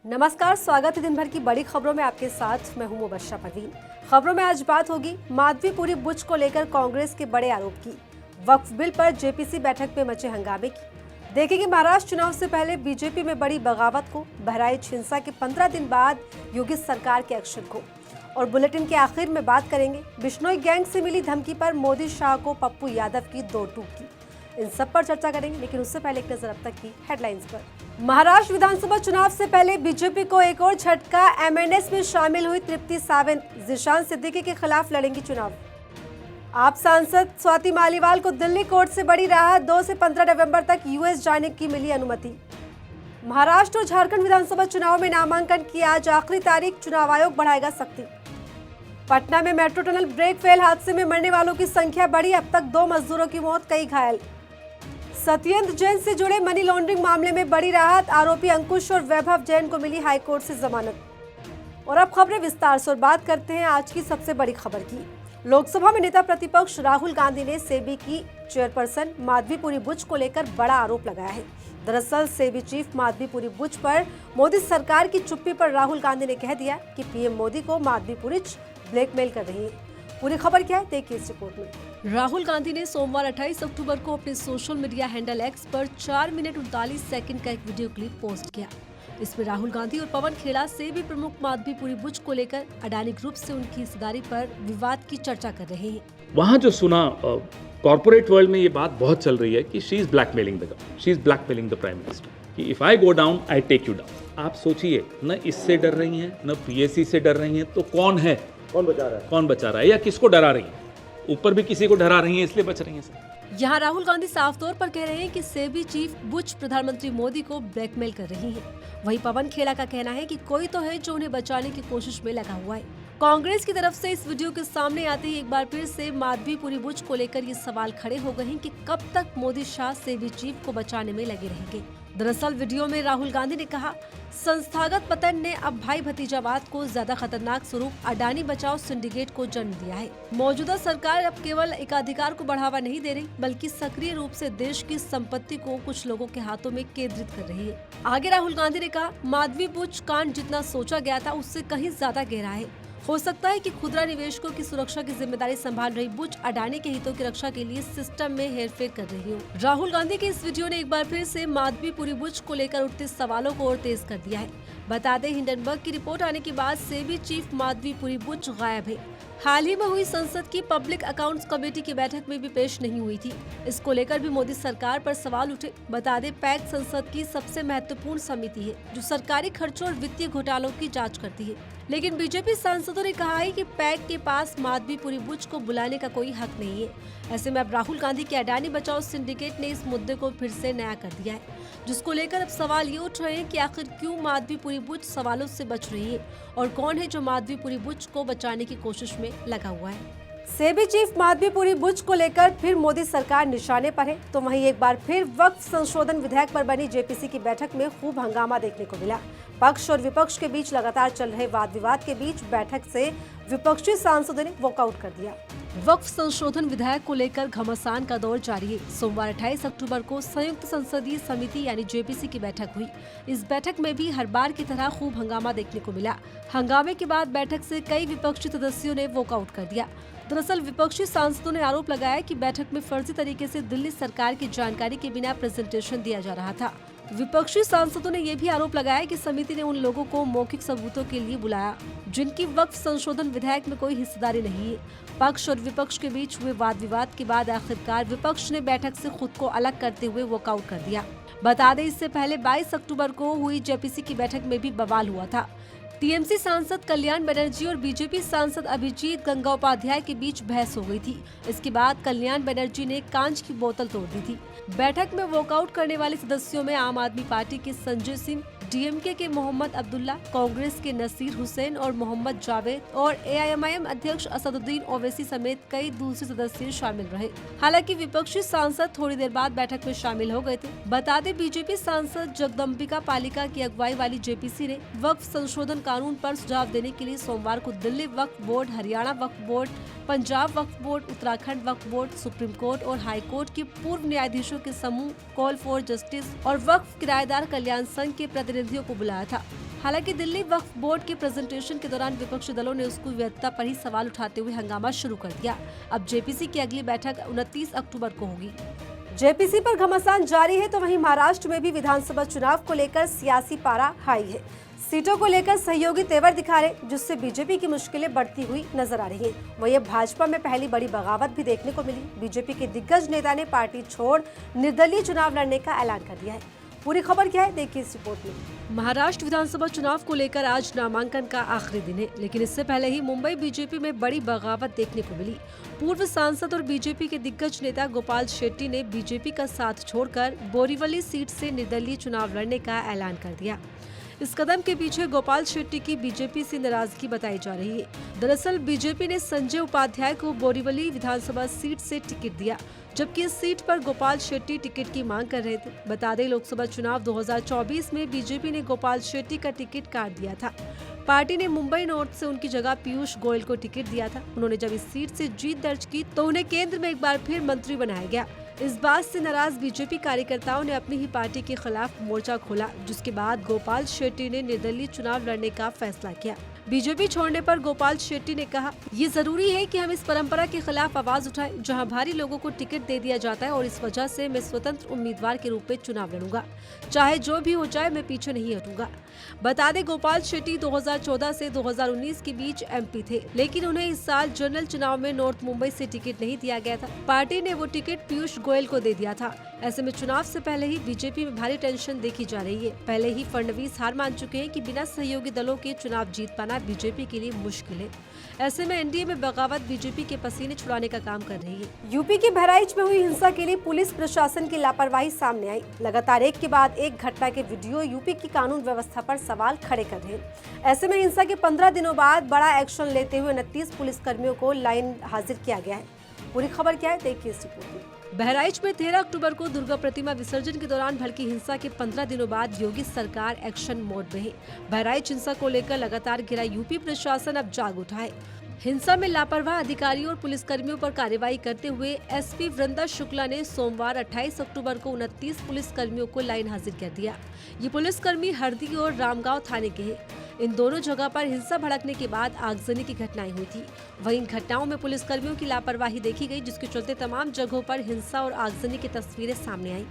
नमस्कार, स्वागत है दिन भर की बड़ी खबरों में। आपके साथ मैं हूं मुबश्शर परवीन। खबरों में आज बात होगी माधवीपुरी बुच को लेकर कांग्रेस के बड़े आरोप की, वक्फ बिल पर जेपीसी बैठक में मचे हंगामे की, देखेंगे महाराष्ट्र चुनाव से पहले बीजेपी में बड़ी बगावत को, बहराइच हिंसा के 15 दिन बाद योगी सरकार के एक्शन को, और बुलेटिन के आखिर में बात करेंगे बिश्नोई गैंग से मिली धमकी पर मोदी शाह को पप्पू यादव की दो टूक की। इन सब पर चर्चा करेंगे, लेकिन उससे पहले एक नजर अब तक की हेडलाइंस पर। महाराष्ट्र विधानसभा चुनाव से पहले बीजेपी को एक और झटका, एमएनएस में शामिल हुई तृप्ति सावंत जिशान सिद्दीकी के खिलाफ लड़ेंगी चुनाव। आप सांसद स्वाति मालीवाल को दिल्ली कोर्ट से बड़ी राहत, 2 से 15 नवंबर तक यूएस जाने की मिली अनुमति। महाराष्ट्र और झारखंड विधानसभा चुनाव में नामांकन की आज आखिरी तारीख, चुनाव आयोग बढ़ाएगा सख्ती। पटना में मेट्रो टनल ब्रेक फेल हादसे में मरने वालों की संख्या बढ़ी, अब तक 2 मजदूरों की मौत, कई घायल। सत्येंद्र जैन से जुड़े मनी लॉन्ड्रिंग मामले में बड़ी राहत, आरोपी अंकुश और वैभव जैन को मिली हाईकोर्ट से जमानत। और अब खबरें विस्तार से, और बात करते हैं आज की सबसे बड़ी खबर की। लोकसभा में नेता प्रतिपक्ष राहुल गांधी ने सेबी की चेयरपर्सन माधवीपुरी बुच को लेकर बड़ा आरोप लगाया है। दरअसल सेबी चीफ माधवीपुरी बुच पर मोदी सरकार की चुप्पी पर राहुल गांधी ने कह दिया कि पीएम मोदी को माधवीपुरी ब्लैकमेल कर रही है। पूरी खबर क्या है, देखिए इस रिपोर्ट में। राहुल गांधी ने सोमवार 28 अक्टूबर को अपने सोशल मीडिया हैंडल एक्स पर 4 मिनट 39 सेकंड का एक वीडियो क्लिप पोस्ट किया। इसमें राहुल गांधी और पवन खेड़ा सेबी प्रमुख माधवीपुरी बुच को लेकर अडानी ग्रुप से उनकी हिस्सेदारी पर विवाद की चर्चा कर रहे हैं। वहाँ जो सुना, कॉर्पोरेट वर्ल्ड में ये बात बहुत चल रही है कि she is blackmailing the prime minister, कि if I go down I take you down. आप सोचिए, न इससे डर रही हैं, न पीएससी से डर रही हैं, तो कौन है? कौन बचा रहा है या किसको डरा रही है? ऊपर भी किसी को डरा रही हैं, इसलिए बच रही हैं सर। यहाँ राहुल गांधी साफ तौर पर कह रहे हैं कि सेबी चीफ बुच प्रधानमंत्री मोदी को ब्लैकमेल कर रही है। वहीं पवन खेड़ा का कहना है कि कोई तो है जो उन्हें बचाने की कोशिश में लगा हुआ है। कांग्रेस की तरफ से इस वीडियो के सामने आते ही एक बार फिर से माधवीपुरी बुच को लेकर ये सवाल खड़े हो गए हैं कि कब तक मोदी शाह सेबी चीफ को बचाने में लगे रहेंगे। दरअसल वीडियो में राहुल गांधी ने कहा, संस्थागत पतन ने अब भाई भतीजावाद को ज्यादा खतरनाक स्वरूप अडानी बचाओ सिंडिकेट को जन्म दिया है। मौजूदा सरकार अब केवल एकाधिकार को बढ़ावा नहीं दे रही, बल्कि सक्रिय रूप से देश की संपत्ति को कुछ लोगों के हाथों में केंद्रित कर रही है। आगे राहुल गांधी ने कहा, माधवी बुच कांड जितना सोचा गया था उससे कहीं ज्यादा गहरा है। हो सकता है कि खुदरा निवेशकों की सुरक्षा की जिम्मेदारी संभाल रही बुच अडानी के हितों की रक्षा के लिए सिस्टम में हेरफेर कर रही हो। राहुल गांधी के इस वीडियो ने एक बार फिर से माधवीपुरी बुच को लेकर उठते सवालों को और तेज कर दिया है। बता दें, हिंडनबर्ग की रिपोर्ट आने के बाद सेबी चीफ माधवीपुरी बुच गायब है। हाल ही में हुई संसद की पब्लिक अकाउंट्स कमेटी की बैठक में भी पेश नहीं हुई थी। इसको लेकर भी मोदी सरकार पर सवाल उठे। बता दें, पैक संसद की सबसे महत्वपूर्ण समिति है जो सरकारी खर्चों और वित्तीय घोटालों की जांच करती है, लेकिन बीजेपी सांसदों ने कहा है कि पैक के पास माधवीपुरी बुच को बुलाने का कोई हक नहीं है। ऐसे में अब राहुल गांधी के अडानी बचाओ सिंडिकेट ने इस मुद्दे को फिर से नया कर दिया है, जिसको लेकर अब सवाल ये उठ रहे हैं कि आखिर क्यों माधवीपुरी बुच सवालों से बच रही है और कौन है जो माधवीपुरी बुच को बचाने की कोशिश में लगा हुआ है। सेबी चीफ माधवीपुरी बुच को लेकर फिर मोदी सरकार निशाने पर है, तो वहीं एक बार फिर वक्फ संशोधन विधेयक पर बनी जेपीसी की बैठक में खूब हंगामा देखने को मिला। पक्ष और विपक्ष के बीच लगातार चल रहे वाद विवाद के बीच बैठक से विपक्षी सांसदों ने वॉकआउट कर दिया। वक्फ संशोधन विधेयक को लेकर घमासान का दौर जारी है। सोमवार 28 अक्टूबर को संयुक्त संसदीय समिति यानी जेपीसी की बैठक हुई। इस बैठक में भी हर बार की तरह खूब हंगामा देखने को मिला। हंगामे के बाद बैठक से कई विपक्षी सदस्यों ने वॉकआउट कर दिया। दरअसल विपक्षी सांसदों ने आरोप लगाया कि बैठक में फर्जी तरीके से दिल्ली सरकार की जानकारी के बिना प्रेजेंटेशन दिया जा रहा था। विपक्षी सांसदों ने यह भी आरोप लगाया कि समिति ने उन लोगों को मौखिक सबूतों के लिए बुलाया जिनकी वक्फ संशोधन विधेयक में कोई हिस्सेदारी नहीं है। पक्ष और विपक्ष के बीच हुए वाद विवाद के बाद आखिरकार विपक्ष ने बैठक से खुद को अलग करते हुए वॉकआउट कर दिया। बता दें, इससे पहले 22 अक्टूबर को हुई जेपीसी की बैठक में भी बवाल हुआ था। टीएमसी सांसद कल्याण बनर्जी और बीजेपी सांसद अभिजीत गंगोपाध्याय के बीच बहस हो गई थी। इसके बाद कल्याण बनर्जी ने कांच की बोतल तोड़ दी थी। बैठक में वॉकआउट करने वाले सदस्यों में आम आदमी पार्टी के संजय सिंह, डीएमके के मोहम्मद अब्दुल्ला, कांग्रेस के नसीर हुसैन और मोहम्मद जावेद और एआईएमआईएम अध्यक्ष असदुद्दीन ओवैसी समेत कई दूसरे सदस्य शामिल रहे। हालांकि विपक्षी सांसद थोड़ी देर बाद बैठक में शामिल हो गए थे। बता दें, बीजेपी सांसद जगदम्बिका पालिका की अगुवाई वाली जेपीसी ने वक्फ संशोधन कानून पर सुझाव देने के लिए सोमवार को दिल्ली वक्फ बोर्ड, हरियाणा वक्फ बोर्ड, पंजाब वक्फ बोर्ड, उत्तराखंड वक्फ बोर्ड, सुप्रीम कोर्ट और हाई कोर्ट के पूर्व न्यायाधीशों के समूह कॉल फॉर जस्टिस और वक्फ किराएदार कल्याण संघ के प्रतिनिधियों को बुलाया था। हालांकि दिल्ली वक्फ बोर्ड के प्रेजेंटेशन के दौरान विपक्षी दलों ने उसकी वैधता पर ही सवाल उठाते हुए हंगामा शुरू कर दिया। अब जेपीसी की अगली बैठक 29 अक्टूबर को होगी। जेपीसी पर घमासान जारी है तो वहीं महाराष्ट्र में भी विधानसभा चुनाव को लेकर सियासी पारा हाई है। सीटों को लेकर सहयोगी तेवर दिखा रहे, जिससे बीजेपी की मुश्किलें बढ़ती हुई नजर आ रही हैं। वहीं भाजपा में पहली बड़ी बगावत भी देखने को मिली। बीजेपी के दिग्गज नेता ने पार्टी छोड़ निर्दलीय चुनाव लड़ने का ऐलान कर दिया है। पूरी खबर क्या है, देखिए इस रिपोर्ट में। महाराष्ट्र विधानसभा चुनाव को लेकर आज नामांकन का आखिरी दिन है, लेकिन इससे पहले ही मुंबई बीजेपी में बड़ी बगावत देखने को मिली। पूर्व सांसद और बीजेपी के दिग्गज नेता गोपाल शेट्टी ने बीजेपी का साथ छोड़कर बोरीवली सीट से निर्दलीय चुनाव लड़ने का ऐलान कर दिया। इस कदम के पीछे गोपाल शेट्टी की बीजेपी से नाराजगी बताई जा रही है। दरअसल बीजेपी ने संजय उपाध्याय को बोरीवली विधानसभा सीट से टिकट दिया, जबकि इस सीट पर गोपाल शेट्टी टिकट की मांग कर रहे थे। बता दें, लोकसभा चुनाव 2024 में बीजेपी ने गोपाल शेट्टी का टिकट काट दिया था। पार्टी ने मुंबई नॉर्थ से उनकी जगह पीयूष गोयल को टिकट दिया था। उन्होंने जब इस सीट से जीत दर्ज की तो उन्हें केंद्र में एक बार फिर मंत्री बनाया गया। इस बात से नाराज बीजेपी कार्यकर्ताओं ने अपनी ही पार्टी के खिलाफ मोर्चा खोला, जिसके बाद गोपाल शेट्टी ने निर्दलीय चुनाव लड़ने का फैसला किया। बीजेपी छोड़ने पर गोपाल शेट्टी ने कहा, ये जरूरी है कि हम इस परंपरा के खिलाफ आवाज उठाएं, जहां भारी लोगों को टिकट दे दिया जाता है, और इस वजह से मैं स्वतंत्र उम्मीदवार के रूप में चुनाव लड़ूंगा। चाहे जो भी हो जाए, मैं पीछे नहीं हटूंगा। बता दें, गोपाल शेट्टी 2014 से 2019 के बीच एमपी थे, लेकिन उन्हें इस साल जनरल चुनाव में नॉर्थ मुंबई से टिकट नहीं दिया गया था। पार्टी ने वो टिकट पीयूष गोयल को दे दिया था। ऐसे में चुनाव से पहले ही बीजेपी में भारी टेंशन देखी जा रही है। पहले ही फडणवीस हार मान चुके हैं कि बिना सहयोगी दलों के चुनाव जीत पाना बीजेपी के लिए मुश्किल है। ऐसे में एनडीए में बगावत बीजेपी के पसीने छुड़ाने का काम कर रही है। यूपी के बहराइच में हुई हिंसा के लिए पुलिस प्रशासन की लापरवाही सामने आई। लगातार एक के बाद एक घटना के वीडियो यूपी की कानून व्यवस्था पर सवाल खड़े कर रहे हैं। ऐसे में हिंसा के 15 दिनों बाद बड़ा एक्शन लेते हुए 29 पुलिसकर्मियों को लाइन हाजिर किया गया है। पूरी खबर क्या है, देखिए इस रिपोर्ट में। बहराइच में 13 अक्टूबर को दुर्गा प्रतिमा विसर्जन के दौरान भड़की हिंसा के 15 दिनों बाद योगी सरकार एक्शन मोड में है। बहराइच हिंसा को लेकर लगातार घिरा यूपी प्रशासन अब जाग उठा है। हिंसा में लापरवाह अधिकारियों और पुलिसकर्मियों पर कार्रवाई करते हुए एसपी वृंदा शुक्ला ने सोमवार 28 अक्टूबर को 29 पुलिसकर्मियों को लाइन हाजिर कर दिया। ये पुलिसकर्मी हरदी और रामगांव थाने के हैं। इन दोनों जगह पर हिंसा भड़कने के बाद आगजनी की घटनाएं हुई थी। वहीं इन घटनाओं में पुलिसकर्मियों की लापरवाही देखी गई, जिसके चलते तमाम जगहों पर हिंसा और आगजनी की तस्वीरें सामने आई।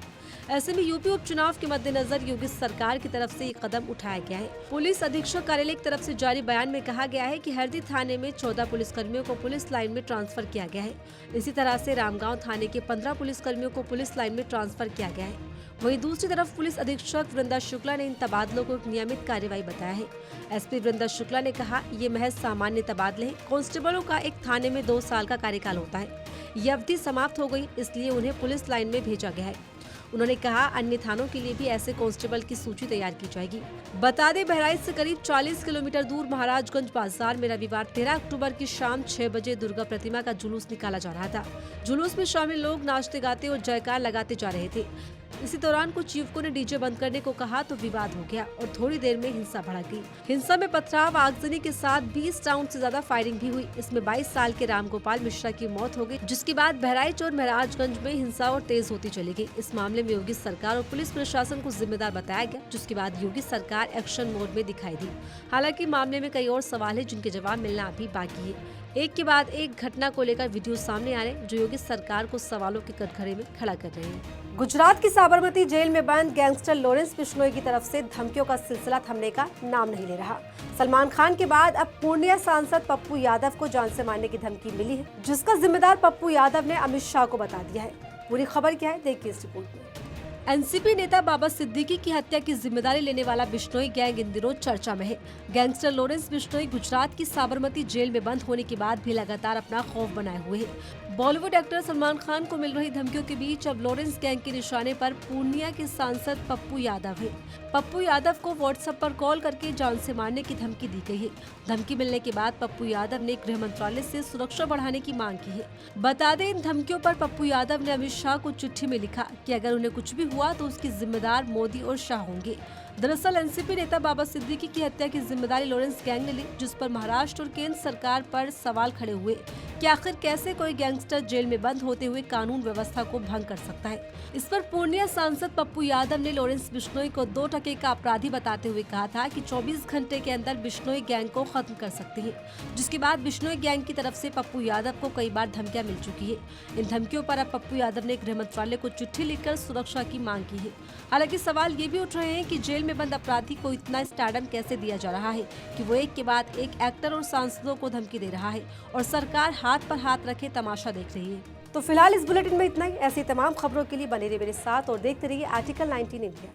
ऐसे में यूपी उपचुनाव के मद्देनजर योगी सरकार की तरफ से ये कदम उठाया गया है। पुलिस अधीक्षक कार्यालय की तरफ से जारी बयान में कहा गया है कि हरदी थाने में 14 पुलिसकर्मियों को पुलिस लाइन में ट्रांसफर किया गया है। इसी तरह से रामगांव थाने के 15 पुलिसकर्मियों को पुलिस लाइन में ट्रांसफर किया गया है। वहीं दूसरी तरफ पुलिस अधीक्षक वृंदा शुक्ला ने इन तबादलों को एक नियमित कार्रवाई बताया है। एसपी वृंदा शुक्ला ने कहा, ये महज सामान्य तबादले हैं। कांस्टेबलों का एक थाने में 2 साल का कार्यकाल होता है। ये अवधि समाप्त हो गई, इसलिए उन्हें पुलिस लाइन में भेजा गया है। उन्होंने कहा, अन्य थानों के लिए भी ऐसे कांस्टेबल की सूची तैयार की जाएगी। बता दें, बहराइच से करीब 40 किलोमीटर दूर महाराजगंज बाजार में रविवार 13 अक्टूबर की शाम 6 बजे दुर्गा प्रतिमा का जुलूस निकाला जा रहा था। जुलूस में शामिल लोग नाचते गाते और जयकार लगाते जा रहे थे। इसी दौरान कुछ युवकों ने डीजे बंद करने को कहा तो विवाद हो गया और थोड़ी देर में हिंसा भड़क गई। हिंसा में पथराव, आगजनी के साथ 20 राउंड से ज्यादा फायरिंग भी हुई। इसमें 22 साल के रामगोपाल मिश्रा की मौत हो गई, जिसके बाद बहराइच और महाराजगंज में हिंसा और तेज होती चली गई। इस मामले में योगी सरकार और पुलिस प्रशासन को जिम्मेदार बताया गया, जिसके बाद योगी सरकार एक्शन मोड में दिखाई दी। हालांकि मामले में कई और सवाल है, जिनके जवाब मिलना अभी बाकी है। एक के बाद एक घटना को लेकर वीडियो सामने आ रहे हैं, जो योगी सरकार को सवालों के कटघरे में खड़ा कर रहे हैं। गुजरात की साबरमती जेल में बंद गैंगस्टर लॉरेंस बिश्नोई की तरफ से धमकियों का सिलसिला थमने का नाम नहीं ले रहा। सलमान खान के बाद अब पूर्णिया सांसद पप्पू यादव को जान से मारने की धमकी मिली है, जिसका जिम्मेदार पप्पू यादव ने अमित शाह को बता दिया है। पूरी खबर क्या है, देखिए इस रिपोर्ट में। एनसीपी नेता बाबा सिद्दीकी की हत्या की जिम्मेदारी लेने वाला बिश्नोई गैंग इन दिनों चर्चा में है। गैंगस्टर लॉरेंस बिश्नोई गुजरात की साबरमती जेल में बंद होने के बाद भी लगातार अपना खौफ बनाए हुए है। बॉलीवुड एक्टर सलमान खान को मिल रही धमकियों के बीच अब लॉरेंस गैंग के निशाने पर पूर्णिया के सांसद पप्पू यादव है। पप्पू यादव को व्हाट्सएप पर कॉल करके जान से मारने की धमकी दी गई है। धमकी मिलने के बाद पप्पू यादव ने गृह मंत्रालय से सुरक्षा बढ़ाने की मांग की है। बता दें, इन धमकियों पर पप्पू यादव ने अमित शाह को चिट्ठी में लिखा कि अगर उन्हें कुछ भी हुआ तो उसकी जिम्मेदार मोदी और शाह होंगे। दरअसल एनसीपी नेता बाबा सिद्दीकी की हत्या की जिम्मेदारी लॉरेंस गैंग ने ली, जिस पर महाराष्ट्र और केंद्र सरकार पर सवाल खड़े हुए कि आखिर कैसे कोई गैंगस्टर जेल में बंद होते हुए कानून व्यवस्था को भंग कर सकता है। इस पर पूर्णिया सांसद पप्पू यादव ने लॉरेंस बिश्नोई को 2 टके का अपराधी बताते हुए कहा था कि 24 घंटे के अंदर बिश्नोई गैंग को खत्म कर सकते हैं, जिसके बाद बिश्नोई गैंग की तरफ से पप्पू यादव को कई बार धमकियां मिल चुकी है। इन धमकियों पर अब पप्पू यादव ने गृह मंत्रालय को चिट्ठी लिखकर सुरक्षा की मांग की है। हालांकि सवाल ये भी उठ रहे हैं कि जेल में बंद अपराधी को इतना स्टारडम कैसे दिया जा रहा है कि वो एक के बाद एक एक्टर और सांसदों को धमकी दे रहा है और सरकार हाथ पर हाथ रखे तमाशा देख रही है। तो फिलहाल इस बुलेटिन में इतना ही। ऐसी तमाम खबरों के लिए बने रहिए मेरे साथ और देखते रहिए आर्टिकल 19 इंडिया।